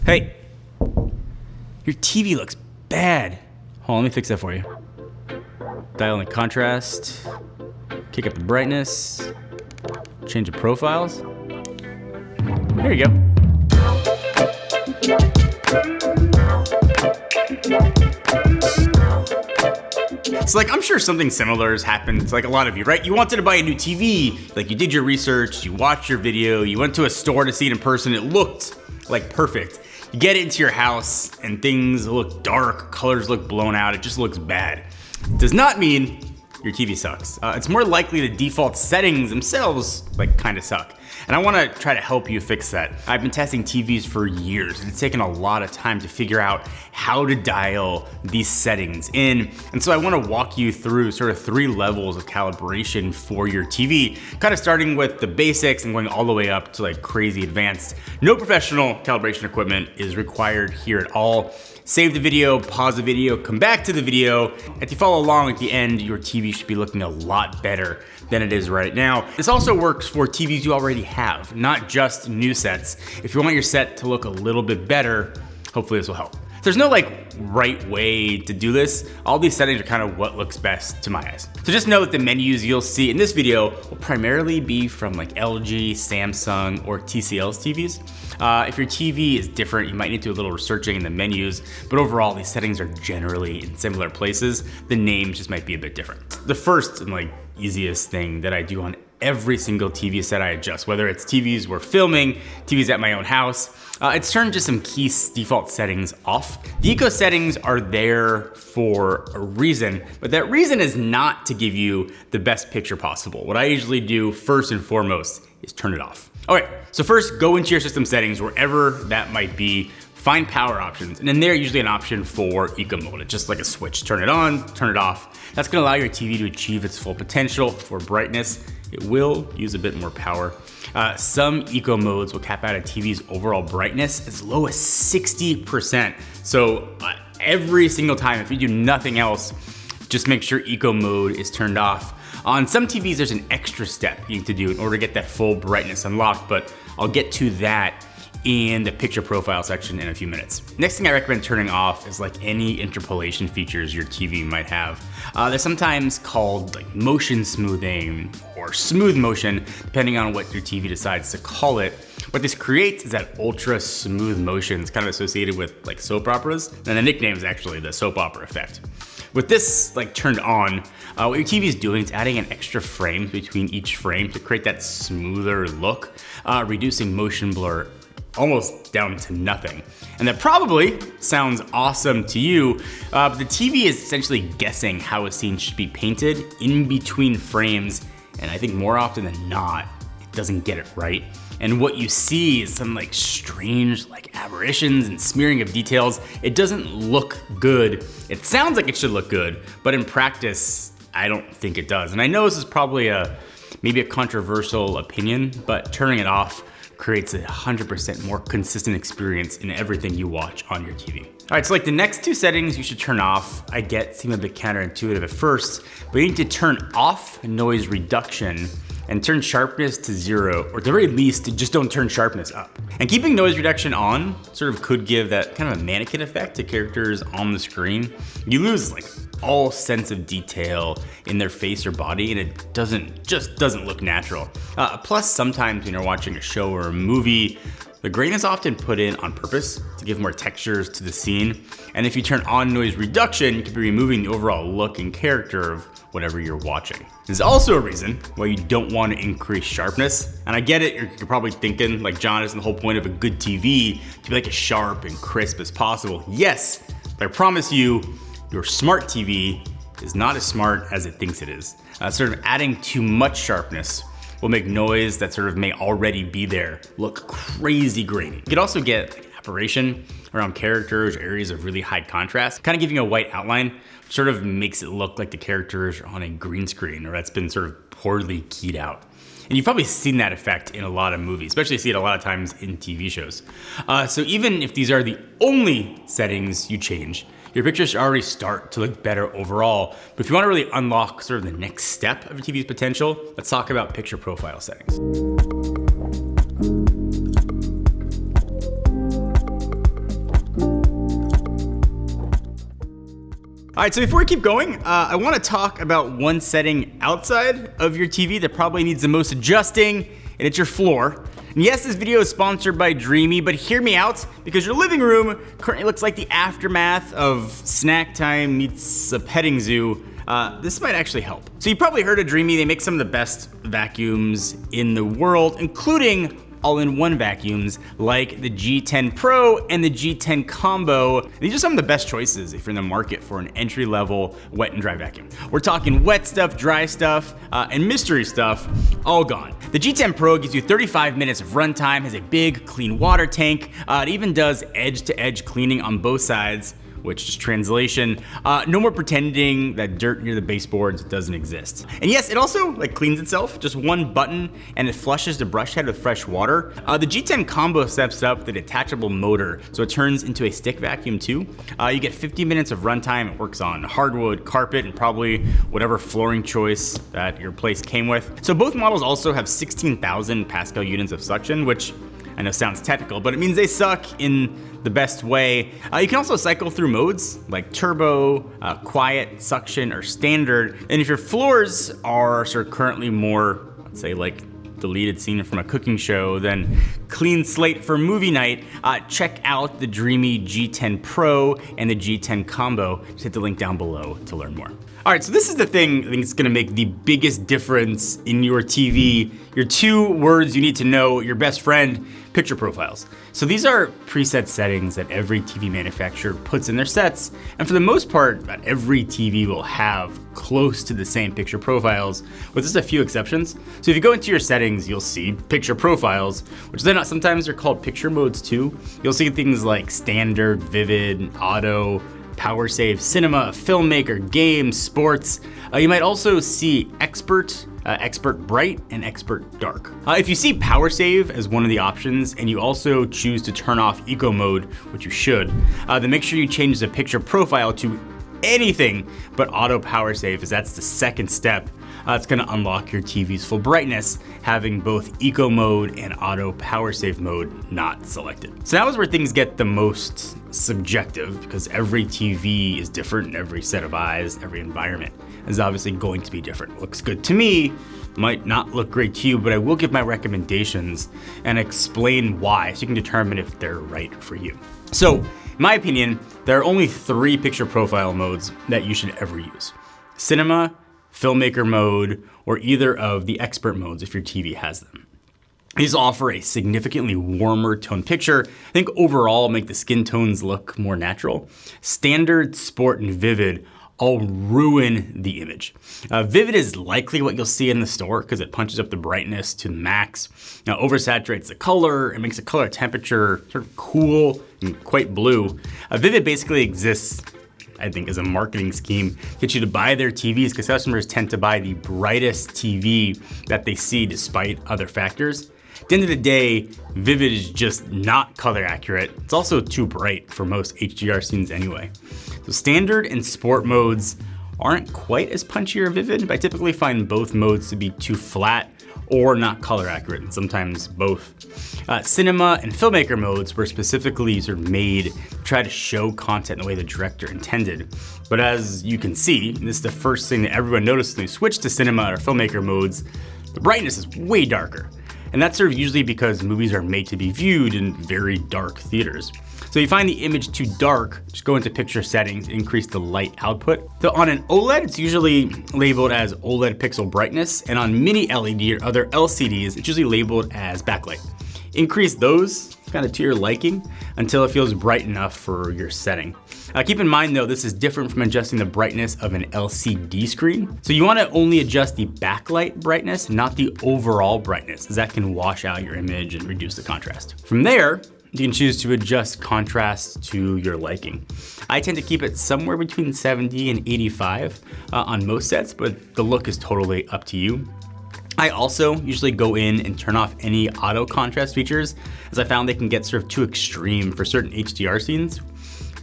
Hey, your TV looks bad. Hold on, let me fix that for you. Dial in the contrast, kick up the brightness, change the profiles. There you go. So I'm sure something similar has happened to a lot of you, right? You wanted to buy a new TV, you did your research, you watched your video, you went to a store to see it in person, it looked perfect. You get it into your house and things look dark, colors look blown out, it just looks bad. It does not mean your TV sucks. It's more likely the default settings themselves kind of suck. And I wanna try to help you fix that. I've been testing TVs for years and it's taken a lot of time to figure out how to dial these settings in. And so I wanna walk you through sort of 3 levels of calibration for your TV, kind of starting with the basics and going all the way up to crazy advanced. No professional calibration equipment is required here at all. Save the video, pause the video, come back to the video. If you follow along at the end, your TV should be looking a lot better than it is right now. This also works for TVs you already have, not just new sets. If you want your set to look a little bit better, hopefully this will help. There's no right way to do this. All these settings are kind of what looks best to my eyes. So just know that the menus you'll see in this video will primarily be from LG, Samsung, or TCL's TVs. If your TV is different, you might need to do a little researching in the menus, but overall these settings are generally in similar places. The names just might be a bit different. The first and easiest thing that I do on every single TV set I adjust, whether it's TVs we're filming, TVs at my own house, it's turned just some key default settings off. The eco settings are there for a reason, but that reason is not to give you the best picture possible. What I usually do first and foremost is turn it off. Okay, so first go into your system settings, wherever that might be, find power options, and then there's usually an option for eco mode. It's just like a switch, turn it on, turn it off. That's gonna allow your TV to achieve its full potential for brightness. It will use a bit more power. Some eco modes will cap out a TV's overall brightness as low as 60%. So every single time, if you do nothing else, just make sure eco mode is turned off. On some TVs, there's an extra step you need to do in order to get that full brightness unlocked, but I'll get to that in the picture profile section in a few minutes. Next thing I recommend turning off is any interpolation features your TV might have. They're sometimes called motion smoothing or smooth motion, depending on what your TV decides to call it. What this creates is that ultra smooth motion. It's kind of associated with soap operas, and the nickname is actually the soap opera effect. With this turned on, what your TV is doing is adding an extra frame between each frame to create that smoother look, reducing motion blur almost down to nothing. And that probably sounds awesome to you, but the TV is essentially guessing how a scene should be painted in between frames, and I think more often than not, it doesn't get it right. And what you see is some strange aberrations and smearing of details. It doesn't look good. It sounds like it should look good, but in practice, I don't think it does. And I know this is probably maybe a controversial opinion, but turning it off creates a 100% more consistent experience in everything you watch on your TV. All right, so the next 2 settings you should turn off, I get seem a bit counterintuitive at first, but you need to turn off noise reduction and turn sharpness to 0, or at the very least, just don't turn sharpness up. And keeping noise reduction on sort of could give that kind of a mannequin effect to characters on the screen. You lose all sense of detail in their face or body, and it just doesn't look natural. Plus, sometimes when you're watching a show or a movie, the grain is often put in on purpose to give more textures to the scene. And if you turn on noise reduction, you could be removing the overall look and character of whatever you're watching. There's also a reason why you don't want to increase sharpness. And I get it, you're probably thinking, John, isn't the whole point of a good TV to be as sharp and crisp as possible? Yes, but I promise you, your smart TV is not as smart as it thinks it is. Sort of adding too much sharpness will make noise that sort of may already be there look crazy grainy. You could also get aberration around characters, areas of really high contrast, kind of giving a white outline, sort of makes it look like the characters are on a green screen or that's been sort of poorly keyed out. And you've probably seen that effect in a lot of movies, especially see it a lot of times in TV shows. So even if these are the only settings you change, your pictures should already start to look better overall. But if you want to really unlock sort of the next step of your TV's potential, let's talk about picture profile settings. All right, so before we keep going, I want to talk about one setting outside of your TV that probably needs the most adjusting, and it's your floor. And yes, this video is sponsored by Dreame, but hear me out, because your living room currently looks like the aftermath of snack time meets a petting zoo. This might actually help. So you probably heard of Dreame. They make some of the best vacuums in the world, including all-in-one vacuums like the G10 Pro and the G10 Combo. These are some of the best choices if you're in the market for an entry-level wet and dry vacuum. We're talking wet stuff, dry stuff, and mystery stuff, all gone. The G10 Pro gives you 35 minutes of runtime, has a big clean water tank. It even does edge-to-edge cleaning on both sides, which is translation, no more pretending that dirt near the baseboards doesn't exist. And yes, it also cleans itself, just one button, and it flushes the brush head with fresh water. The G10 Combo steps up the detachable motor, so it turns into a stick vacuum too. You get 50 minutes of runtime. It works on hardwood, carpet, and probably whatever flooring choice that your place came with. So both models also have 16,000 Pascal units of suction, which I know sounds technical, but it means they suck in the best way. You can also cycle through modes like turbo, quiet, suction, or standard. And if your floors are sort of currently more, let's say like deleted scene from a cooking show, then clean slate for movie night, check out the Dreame G10 Pro and the G10 Combo. Just hit the link down below to learn more. All right, so this is the thing I think is gonna make the biggest difference in your TV. Your two words you need to know, your best friend, picture profiles. So these are preset settings that every TV manufacturer puts in their sets, and for the most part, about every TV will have close to the same picture profiles, with just a few exceptions. So if you go into your settings, you'll see picture profiles, which then sometimes they're called picture modes too. You'll see things like standard, vivid, auto, power save, cinema, filmmaker, games, sports. You might also see expert, expert bright, and expert dark. If you see power save as one of the options and you also choose to turn off eco mode, which you should, then make sure you change the picture profile to anything but auto power save, as that's the second step. It's gonna unlock your TV's full brightness, having both eco mode and auto power save mode not selected. So that was where things get the most subjective, because every TV is different, and every set of eyes, every environment is obviously going to be different. Looks good to me, might not look great to you, but I will give my recommendations and explain why, so you can determine if they're right for you. So, in my opinion, there are only 3 picture profile modes that you should ever use: cinema, filmmaker mode, or either of the expert modes if your TV has them. These offer a significantly warmer tone picture. I think overall make the skin tones look more natural. Standard, sport, and vivid all ruin the image. Vivid is likely what you'll see in the store because it punches up the brightness to the max. Now, oversaturates the color, it makes the color temperature sort of cool and quite blue. Vivid basically exists, I think, as a marketing scheme, get you to buy their TVs, because customers tend to buy the brightest TV that they see despite other factors. At the end of the day, Vivid is just not color accurate. It's also too bright for most HDR scenes anyway. So standard and sport modes aren't quite as punchy or vivid, but I typically find both modes to be too flat or not color accurate, and sometimes both. Cinema and filmmaker modes were specifically sort of made to try to show content the way the director intended. But as you can see, and this is the first thing that everyone noticed when they switched to cinema or filmmaker modes, the brightness is way darker. And that's sort of usually because movies are made to be viewed in very dark theaters. So if you find the image too dark, just go into picture settings, increase the light output. So on an OLED, it's usually labeled as OLED pixel brightness, and on mini LED or other LCDs, it's usually labeled as backlight. Increase those kind of to your liking until it feels bright enough for your setting. Keep in mind though, this is different from adjusting the brightness of an LCD screen. So you want to only adjust the backlight brightness, not the overall brightness, as that can wash out your image and reduce the contrast. From there, you can choose to adjust contrast to your liking. I tend to keep it somewhere between 70 and 85 on most sets, but the look is totally up to you. I also usually go in and turn off any auto contrast features, as I found they can get sort of too extreme for certain HDR scenes.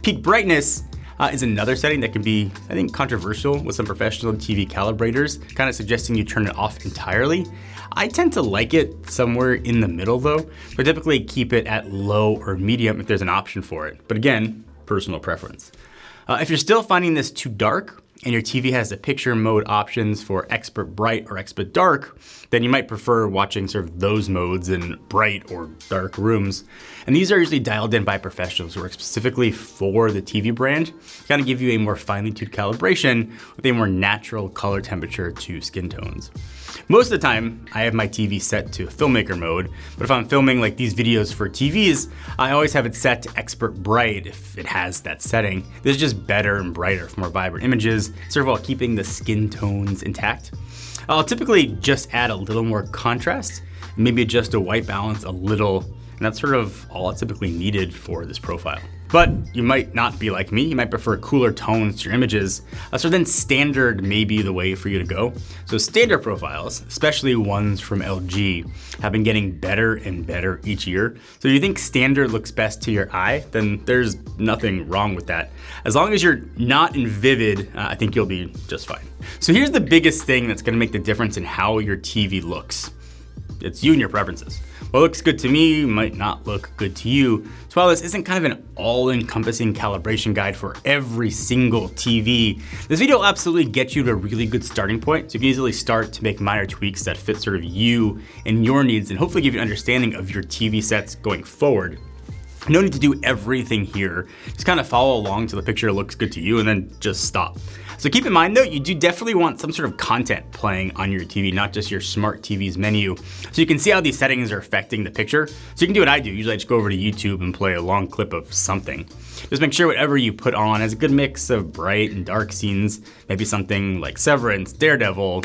Peak brightness is another setting that can be, I think, controversial with some professional TV calibrators, kind of suggesting you turn it off entirely. I tend to like it somewhere in the middle though, but typically keep it at low or medium if there's an option for it. But again, personal preference. If you're still finding this too dark, and your TV has the picture mode options for expert bright or expert dark, then you might prefer watching sort of those modes in bright or dark rooms. And these are usually dialed in by professionals who work specifically for the TV brand to kind of give you a more finely tuned calibration with a more natural color temperature to skin tones. Most of the time, I have my TV set to filmmaker mode, but if I'm filming like these videos for TVs, I always have it set to expert bright if it has that setting. This is just better and brighter for more vibrant images, sort of while keeping the skin tones intact. I'll typically just add a little more contrast, maybe adjust a white balance a little, and that's sort of all that's typically needed for this profile. But you might not be like me, you might prefer cooler tones to your images, so then standard may be the way for you to go. So standard profiles, especially ones from LG, have been getting better and better each year. So if you think standard looks best to your eye, then there's nothing wrong with that. As long as you're not in vivid, I think you'll be just fine. So here's the biggest thing that's gonna make the difference in how your TV looks. It's you and your preferences. What looks good to me might not look good to you. So while this isn't kind of an all-encompassing calibration guide for every single TV, this video will absolutely get you to a really good starting point. So you can easily start to make minor tweaks that fit sort of you and your needs and hopefully give you an understanding of your TV sets going forward. No need to do everything here. Just kind of follow along till the picture looks good to you and then just stop. So keep in mind though, you do definitely want some sort of content playing on your TV, not just your smart TV's menu. So you can see how these settings are affecting the picture. So you can do what I do. Usually I just go over to YouTube and play a long clip of something. Just make sure whatever you put on has a good mix of bright and dark scenes, maybe something like Severance, Daredevil,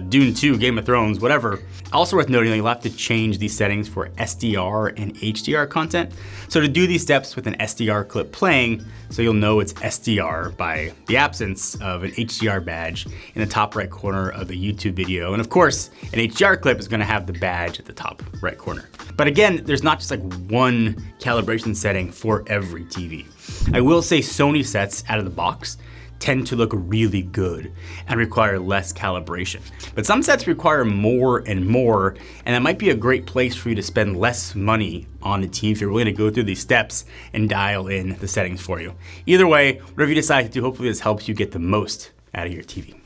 Dune 2, Game of Thrones, whatever. Also worth noting that you'll have to change these settings for SDR and HDR content. So to do these steps with an SDR clip playing, so you'll know it's SDR by the absence of an HDR badge in the top right corner of the YouTube video. And of course, an HDR clip is gonna have the badge at the top right corner. But again, there's not just like one calibration setting for every TV. I will say Sony sets out of the box tend to look really good and require less calibration. But some sets require more and more, and that might be a great place for you to spend less money on the TV if you're willing to go through these steps and dial in the settings for you. Either way, whatever you decide to do, hopefully this helps you get the most out of your TV.